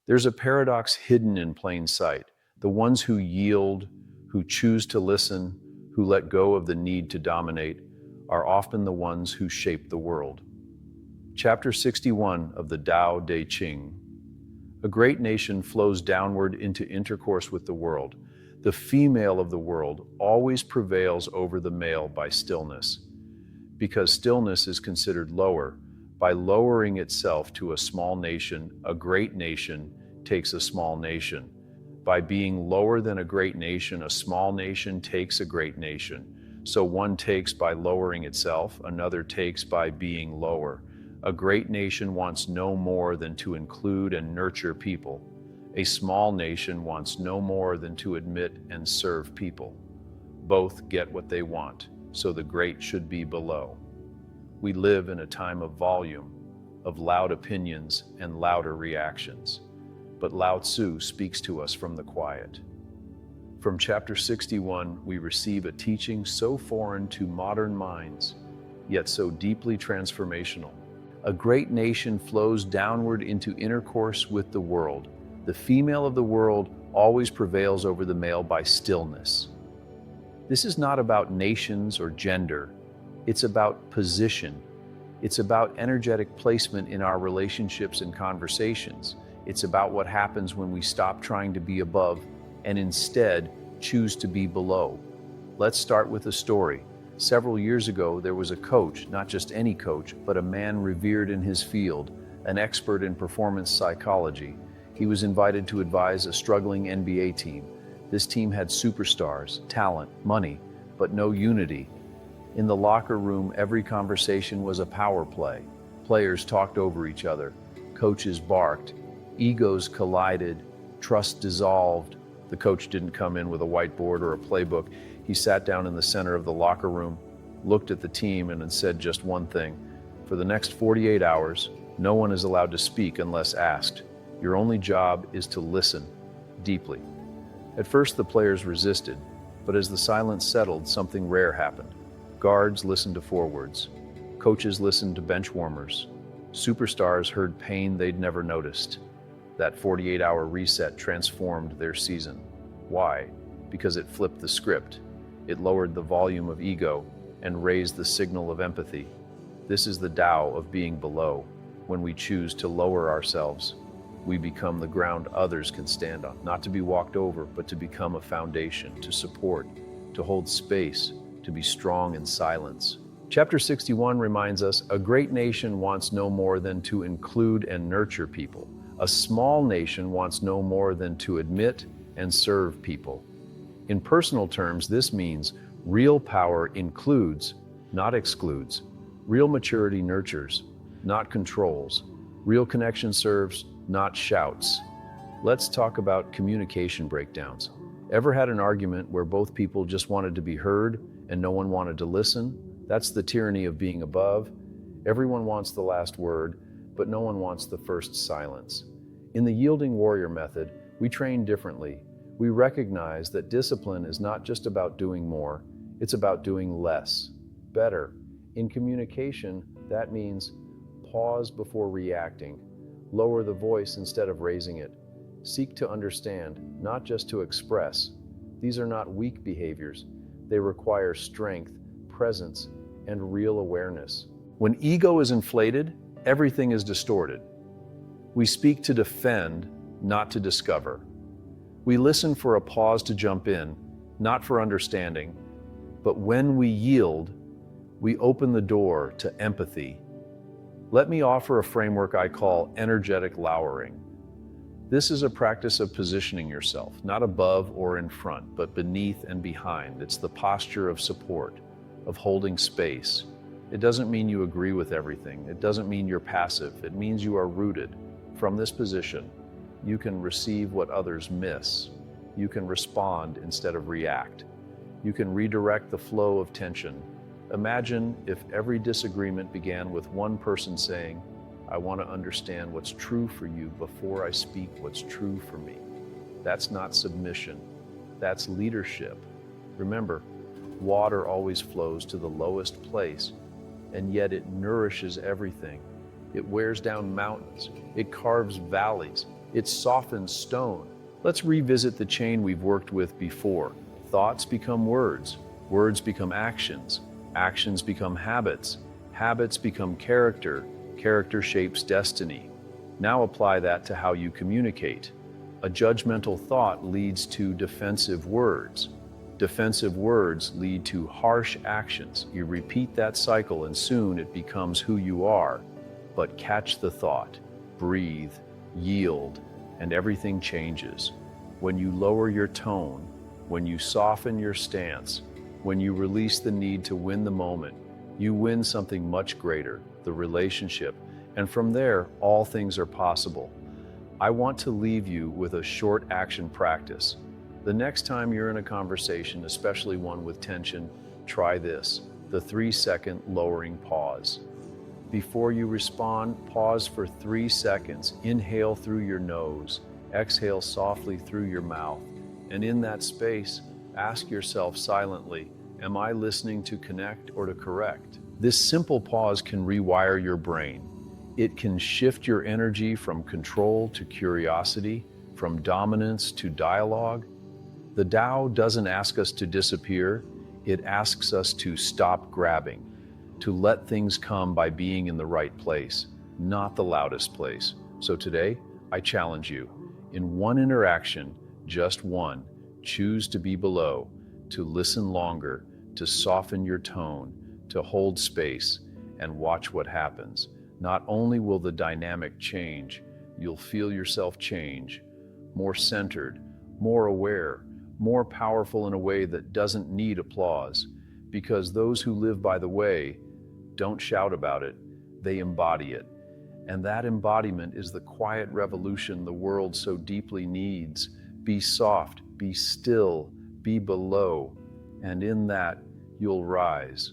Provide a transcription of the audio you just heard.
There's a paradox hidden in plain sight. The ones who yield, who choose to listen, who let go of the need to dominate, are often the ones who shape the world. Chapter 61 of the Tao Te Ching. A great nation flows downward into intercourse with the world. The female of the world always prevails over the male by stillness. Because stillness is considered lower, by lowering itself to a small nation, a great nation takes a small nation. By being lower than a great nation, a small nation takes a great nation. So one takes by lowering itself, another takes by being lower. A great nation wants no more than to include and nurture people. A small nation wants no more than to admit and serve people. Both get what they want, so the great should be below. We live in a time of volume, of loud opinions and louder reactions. But Lao Tzu speaks to us from the quiet. From chapter 61, we receive a teaching so foreign to modern minds, yet so deeply transformational. A great nation flows downward into intercourse with the world. The female of the world always prevails over the male by stillness. This is not about nations or gender. It's about position. It's about energetic placement in our relationships and conversations. It's about what happens when we stop trying to be above and instead choose to be below. Let's start with a story. Several years ago, there was a coach, not just any coach, but a man revered in his field, an expert in performance psychology. He was invited to advise a struggling NBA team. This team had superstars, talent, money, but no unity. In the locker room, every conversation was a power play. Players talked over each other. Coaches barked. Egos collided. Trust dissolved. The coach didn't come in with a whiteboard or a playbook. He sat down in the center of the locker room, looked at the team, and said just one thing. For the next 48 hours, no one is allowed to speak unless asked. Your only job is to listen deeply. At first, the players resisted, but as the silence settled, something rare happened. Guards listened to forwards. Coaches listened to bench warmers. Superstars heard pain they'd never noticed. That 48-hour reset transformed their season. Why? Because it flipped the script. It lowered the volume of ego and raised the signal of empathy. This is the Tao of being below. When we choose to lower ourselves, we become the ground others can stand on, not to be walked over, but to become a foundation, to support, to hold space, to be strong in silence. Chapter 61 reminds us, a great nation wants no more than to include and nurture people. A small nation wants no more than to admit and serve people. In personal terms, this means real power includes, not excludes. Real maturity nurtures, not controls. Real connection serves, not shouts. Let's talk about communication breakdowns. Ever had an argument where both people just wanted to be heard and no one wanted to listen? That's the tyranny of being above. Everyone wants the last word, but no one wants the first silence. In the yielding warrior method, we train differently. We recognize that discipline is not just about doing more, it's about doing less, better. In communication, that means pause before reacting, lower the voice instead of raising it, seek to understand, not just to express. These are not weak behaviors. They require strength, presence, and real awareness. When ego is inflated, everything is distorted. We speak to defend, not to discover. We listen for a pause to jump in, not for understanding. But when we yield, we open the door to empathy. Let me offer a framework I call energetic lowering. This is a practice of positioning yourself, not above or in front, but beneath and behind. It's the posture of support, of holding space. It doesn't mean you agree with everything. It doesn't mean you're passive. It means you are rooted. From this position, you can receive what others miss. You can respond instead of react. You can redirect the flow of tension. Imagine if every disagreement began with one person saying, I want to understand what's true for you before I speak what's true for me. That's not submission. That's leadership. Remember, water always flows to the lowest place, and yet it nourishes everything. It wears down mountains. It carves valleys. It softens stone. Let's revisit the chain we've worked with before. Thoughts become words. Words become actions. Actions become habits. Habits become character. Character shapes destiny. Now apply that to how you communicate. A judgmental thought leads to defensive words. Defensive words lead to harsh actions. You repeat that cycle and soon it becomes who you are. But catch the thought, breathe, yield, and everything changes. When you lower your tone, when you soften your stance, when you release the need to win the moment, you win something much greater, the relationship, and from there, all things are possible. I want to leave you with a short action practice. The next time you're in a conversation, especially one with tension, try this, the 3-second lowering pause. Before you respond, pause for 3 seconds. Inhale through your nose, exhale softly through your mouth. And in that space, ask yourself silently, am I listening to connect or to correct? This simple pause can rewire your brain. It can shift your energy from control to curiosity, from dominance to dialogue. The Tao doesn't ask us to disappear, it asks us to stop grabbing, to let things come by being in the right place, not the loudest place. So today, I challenge you. In one interaction, just one, choose to be below, to listen longer, to soften your tone, to hold space, and watch what happens. Not only will the dynamic change, you'll feel yourself change, more centered, more aware, more powerful in a way that doesn't need applause, because those who live by the way don't shout about it, they embody it. And that embodiment is the quiet revolution the world so deeply needs. Be soft, be still, be below, and in that, you'll rise.